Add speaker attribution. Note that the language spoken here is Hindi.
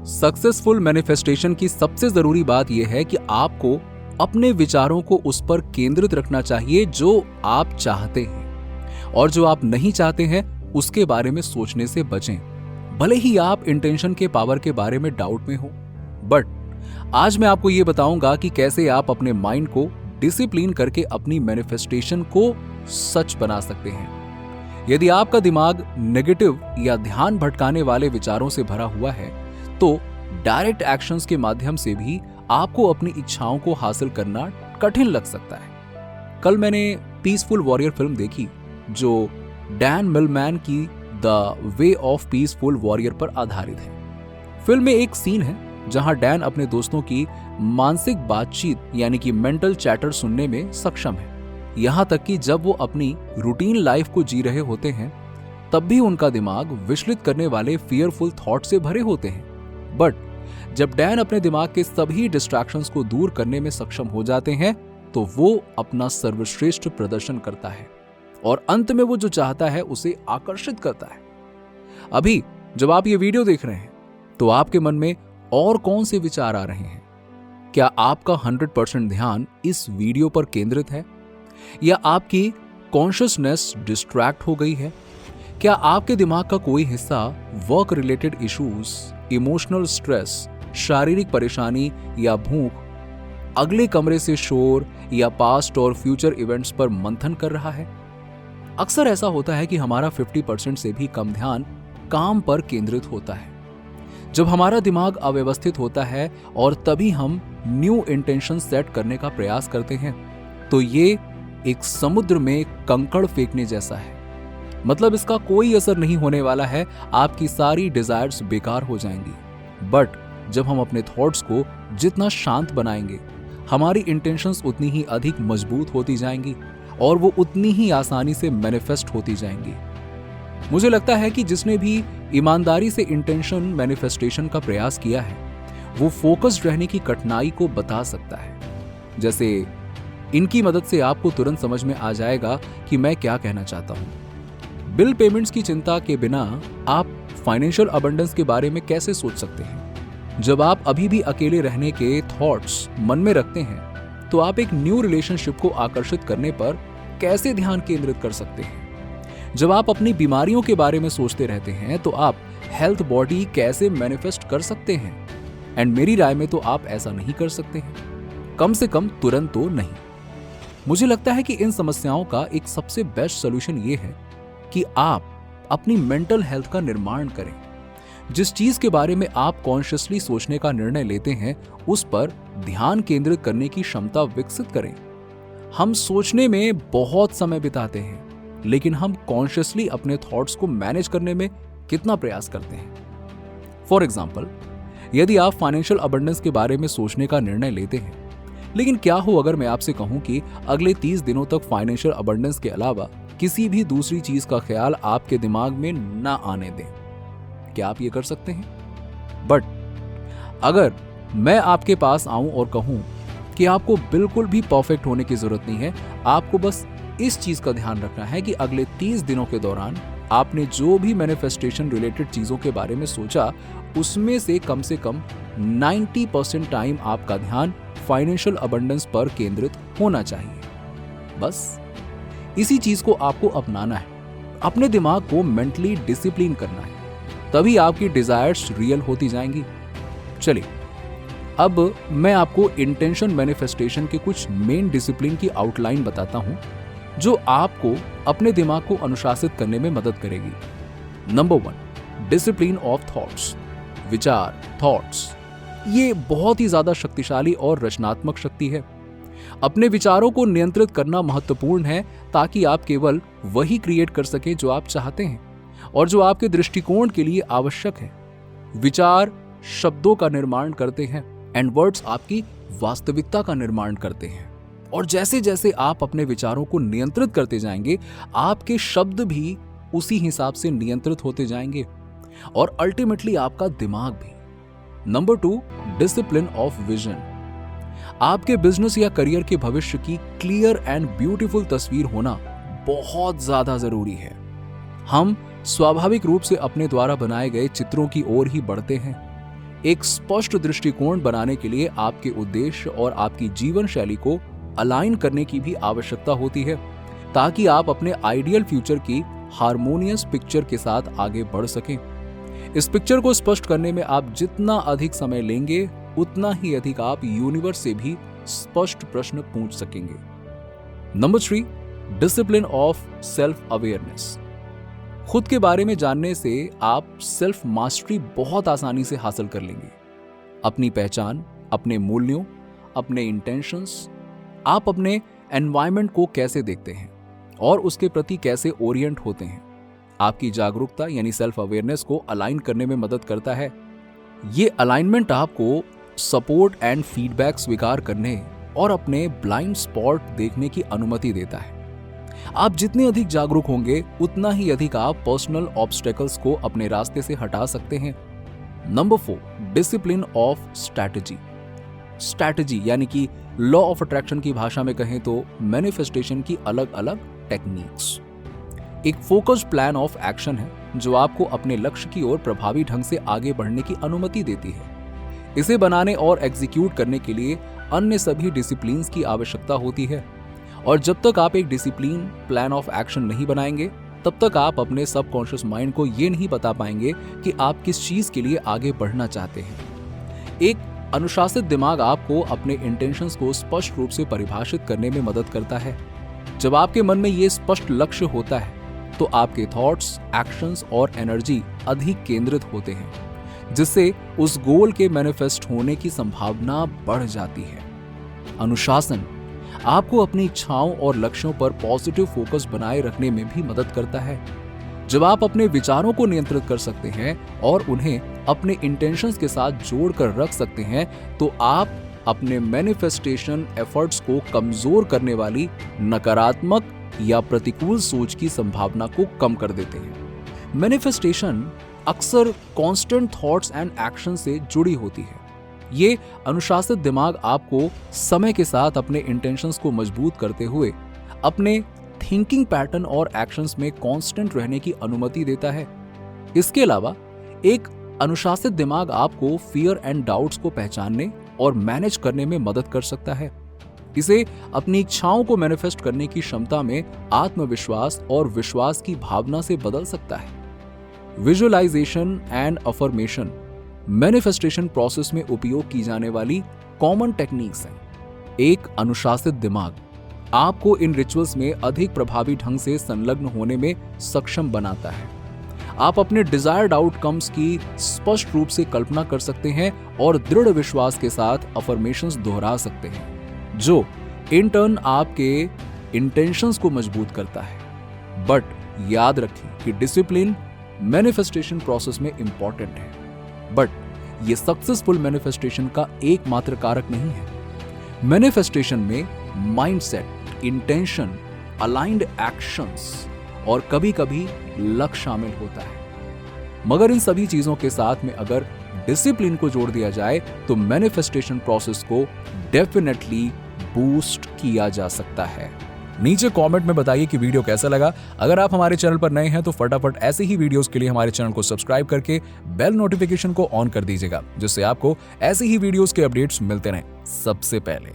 Speaker 1: सक्सेसफुल मैनिफेस्टेशन की सबसे जरूरी बात यह है कि आपको अपने विचारों को उस पर केंद्रित रखना चाहिए जो आप चाहते हैं, और जो आप नहीं चाहते हैं उसके बारे में सोचने से बचें। भले ही आप इंटेंशन के पावर के बारे में डाउट में हो, बट आज मैं आपको यह बताऊंगा कि कैसे आप अपने माइंड को डिसिप्लिन करके अपनी मैनिफेस्टेशन को सच बना सकते हैं। यदि आपका दिमाग नेगेटिव या ध्यान भटकाने वाले विचारों से भरा हुआ है, तो डायरेक्ट एक्शंस के माध्यम से भी आपको अपनी इच्छाओं को हासिल करना कठिन लग सकता है। कल मैंने पीसफुल वॉरियर फिल्म देखी, जो डैन मिलमैन की the way of peaceful warrior पर आधारित है। फिल्म में एक सीन है जहां डैन अपने दोस्तों की मानसिक बातचीत यानी कि मेंटल चैटर सुनने में सक्षम है। यहां तक कि जब वो अपनी रूटीन लाइफ को जी रहे होते हैं, तब भी उनका दिमाग विचलित करने वाले फियरफुल थॉट से भरे होते हैं। बट जब डैन अपने दिमाग के सभी डिस्ट्रैक्शंस को दूर करने में सक्षम हो जाते हैं, तो वो अपना सर्वश्रेष्ठ प्रदर्शन करता है और अंत में वो जो चाहता है उसे आकर्षित करता है। अभी जब आप ये वीडियो देख रहे हैं, तो आपके मन में और कौन से विचार आ रहे हैं? क्या आपका 100% ध्यान इस वीडियो पर केंद्रित है, या आपकी कॉन्शियसनेस डिस्ट्रैक्ट हो गई है? क्या आपके दिमाग का कोई हिस्सा work related issues, emotional stress, शारीरिक परेशानी या भूख, अगले कमरे से शोर या पास्ट और फ्यूचर इवेंट्स पर मंथन कर रहा है? अक्सर ऐसा होता है कि हमारा 50% से भी कम ध्यान काम पर केंद्रित होता है। जब हमारा दिमाग अव्यवस्थित होता है और तभी हम न्यू इंटेंशन सेट करने का प्रयास करते हैं, तो ये एक समुद्र में कंकड़ फेंकने जैसा है। मतलब इसका कोई असर नहीं होने वाला है, आपकी सारी डिजायर्स बेकार हो जाएंगी। बट जब हम अपने थॉट्स को जितना शांत बनाएंगे, हमारी इंटेंशंस उतनी ही अधिक मजबूत होती जाएंगी और वो उतनी ही आसानी से मैनिफेस्ट होती जाएंगी। मुझे लगता है कि जिसने भी ईमानदारी से इंटेंशन मैनिफेस्टेशन का प्रयास किया है, वो फोकस्ड रहने की कठिनाई को बता सकता है। जैसे इनकी मदद से आपको तुरंत समझ में आ जाएगा कि मैं क्या कहना चाहता हूं। बिल पेमेंट्स की चिंता के बिना आप फाइनेंशियल अबंडेंस के बारे में कैसे सोच सकते हैं? जब आप अभी भी अकेले रहने के थॉट्स मन में रखते हैं, तो आप एक न्यू रिलेशनशिप को आकर्षित करने पर कैसे ध्यान केंद्रित कर सकते हैं? जब आप अपनी बीमारियों के बारे में सोचते रहते हैं, तो आप हेल्थ बॉडी कैसे मैनिफेस्ट कर सकते हैं? एंड मेरी राय में तो आप ऐसा नहीं कर सकते हैं, कम से कम तुरंत तो नहीं। मुझे लगता है कि इन समस्याओं का एक सबसे बेस्ट सोल्यूशन ये है कि आप अपनी मेंटल हेल्थ का निर्माण करें। जिस चीज के बारे में आप कॉन्शियसली सोचने का निर्णय लेते हैं, उस पर ध्यान केंद्रित करने की क्षमता विकसित करें। हम सोचने में बहुत समय बिताते हैं, लेकिन हम कॉन्शियसली अपने थॉट्स को मैनेज करने में कितना प्रयास करते हैं? फॉर एग्जाम्पल, यदि आप फाइनेंशियल अबंडेंस के बारे में सोचने का निर्णय लेते हैं, लेकिन क्या हो अगर मैं आपसे कहूं कि अगले 30 दिनों तक फाइनेंशियल अबंडेंस के अलावा किसी भी दूसरी चीज का ख्याल आपके दिमाग में ना आने दें? क्या आप ये कर सकते हैं? बट अगर मैं आपके पास आऊं और कहूं कि आपको बिल्कुल भी परफेक्ट होने की जरूरत नहीं है, आपको बस इस चीज का ध्यान रखना है कि अगले 30 दिनों के दौरान आपने जो भी मैनिफेस्टेशन रिलेटेड चीजों के बारे में सोचा, उसमें से कम 90% टाइम आपका ध्यान फाइनेंशियल अबंडेंस पर केंद्रित होना चाहिए। बस इसी चीज को आपको अपनाना है, अपने दिमाग को मेंटली डिसिप्लिन करना है, तभी आपकी डिजायर्स रियल होती जाएंगी। चलिए, अब मैं आपको इंटेंशन मैनिफेस्टेशन के कुछ मेन डिसिप्लिन की आउटलाइन बताता हूं, जो आपको अपने दिमाग को अनुशासित करने में मदद करेगी। Number 1, discipline of thoughts. विचार, थॉट्स, ये बहुत ही ज्यादा शक्तिशाली और रचनात्मक शक्ति है। अपने विचारों को नियंत्रित करना महत्वपूर्ण है, ताकि आप केवल वही क्रिएट कर सकें जो आप चाहते हैं और जो आपके दृष्टिकोण के लिए आवश्यक है। विचार शब्दों का निर्माण करते हैं एंड वर्ड्स आपकी वास्तविकता का निर्माण करते हैं। और जैसे जैसे आप अपने विचारों को नियंत्रित करते जाएंगे, आपके शब्द भी उसी हिसाब से नियंत्रित होते जाएंगे और अल्टीमेटली आपका दिमाग भी। Number 2, discipline of vision. आपके बिजनेस या करियर के भविष्य की क्लियर एंड ब्यूटीफुल तस्वीर होना बहुत ज्यादा जरूरी है। हम स्वाभाविक रूप से अपने द्वारा बनाए गए चित्रों की ओर ही बढ़ते हैं, एक स्पष्ट दृष्टिकोण बनाने के लिए आपके उद्देश्य और आपकी जीवन शैली को अलाइन करने की भी आवश्यकता होती है, ताकि आप अपने आइडियल फ्यूचर की हार्मोनियस पिक्चर के साथ आगे बढ़ सकें। इस पिक्चर को स्पष्ट करने में आप जितना अधिक समय लेंगे, उतना ही अधिक आप यूनिवर्स से भी स्पष्ट प्रश्न पूछ सकेंगे। Number 3, discipline of self awareness. खुद के बारे में जानने से आप सेल्फ मास्टरी बहुत आसानी से हासिल कर लेंगे। अपनी पहचान, अपने मूल्यों, अपने इंटेंशंस, आप अपने एनवायरनमेंट को कैसे देखते हैं और उसके प्रति कैसे ओरिएंट होते हैं, आपकी जागरूकता यानी सेल्फ अवेयरनेस को अलाइन करने में मदद करता है। ये अलाइनमेंट आपको सपोर्ट एंड फीडबैक स्वीकार करने और अपने ब्लाइंड स्पॉट देखने की अनुमति देता है। आप जितने अधिक जागरूक होंगे, उतना ही अधिक आप पर्सनल ऑब्स्टेकल्स को अपने रास्ते से हटा सकते हैं। Number 4, discipline of strategy. Strategy यानी कि लॉ ऑफ अट्रैक्शन की भाषा में कहें तो मैनिफेस्टेशन की अलग अलग टेक्निक्स। एक फोकस्ड प्लान ऑफ एक्शन है जो आपको अपने लक्ष्य की ओर प्रभावी ढंग से आगे बढ़ने की अनुमति देती है। इसे बनाने और एग्जीक्यूट करने के लिए अन्य सभी डिसिप्लिन्स की आवश्यकता होती है, और जब तक आप एक डिसिप्लिन प्लान ऑफ एक्शन नहीं बनाएंगे, तब तक आप अपने सबकॉन्शियस माइंड को ये नहीं बता पाएंगे कि आप किस चीज के लिए आगे बढ़ना चाहते हैं। एक अनुशासित दिमाग आपको अपने इंटेंशंस को स्पष्ट रूप से परिभाषित करने में मदद करता है। जब आपके मन में ये स्पष्ट लक्ष्य होता है, तो आपके थॉट्स, एक्शंस और एनर्जी अधिक केंद्रित होते हैं, जिससे उस गोल के मैनिफेस्ट होने की संभावना बढ़ जाती है। अनुशासन आपको अपनी इच्छाओं और लक्ष्यों पर पॉजिटिव फोकस बनाए रखने में भी मदद करता है। जब आप अपने विचारों को नियंत्रित कर सकते हैं और उन्हें अपने इंटेंशंस के साथ जोड़कर रख सकते हैं, तो आप अपने मैनिफेस्टेशन एफर्ट्स को कमजोर करने वाली नकारात्मक या प्रतिकूल सोच की संभावना को कम कर देते हैं। मैनिफेस्टेशन अक्सर कांस्टेंट थॉट्स एंड एक्शन से जुड़ी होती है। ये अनुशासित दिमाग आपको समय के साथ अपने इंटेंशंस को मजबूत करते हुए अपने थिंकिंग पैटर्न और एक्शंस में कांस्टेंट रहने की अनुमति देता है। इसके अलावा एक अनुशासित दिमाग आपको फियर एंड डाउट्स को पहचानने और मैनेज करने में मदद कर सकता है। इसे अपनी इच्छाओं को मैनिफेस्ट करने की क्षमता में आत्मविश्वास और विश्वास की भावना से बदल सकता है। Visualisation and affirmation manifestation process में उपयोग की जाने वाली कॉमन टेक्निक्स हैं। एक अनुशासित दिमाग आपको इन रिचुअल्स में अधिक प्रभावी ढंग से संलग्न होने में सक्षम बनाता है। आप अपने डिजायर्ड आउटकम्स की स्पष्ट रूप से कल्पना कर सकते हैं और दृढ़ विश्वास के साथ अफर्मेशंस दोहरा सकते हैं, जो इन टर्न आपके इंटेंशंस को मजबूत करता है। बट याद रखें कि डिसिप्लिन मैनिफेस्टेशन प्रोसेस में इंपॉर्टेंट है, बट ये सक्सेसफुल मैनिफेस्टेशन का एकमात्र कारक नहीं है। मैनिफेस्टेशन में माइंडसेट, इंटेंशन, अलाइंड एक्शंस और कभी कभी लक शामिल होता है। मगर इन सभी चीजों के साथ में अगर डिसिप्लिन को जोड़ दिया जाए तो मैनिफेस्टेशन प्रोसेस को डेफिनेटली बूस्ट किया जा सकता है। नीचे कमेंट में बताइए कि वीडियो कैसा लगा। अगर आप हमारे चैनल पर नए हैं तो फटाफट ऐसे ही वीडियोस के लिए हमारे चैनल को सब्सक्राइब करके बेल नोटिफिकेशन को ऑन कर दीजिएगा, जिससे आपको ऐसे ही वीडियोस के अपडेट्स मिलते रहें सबसे पहले।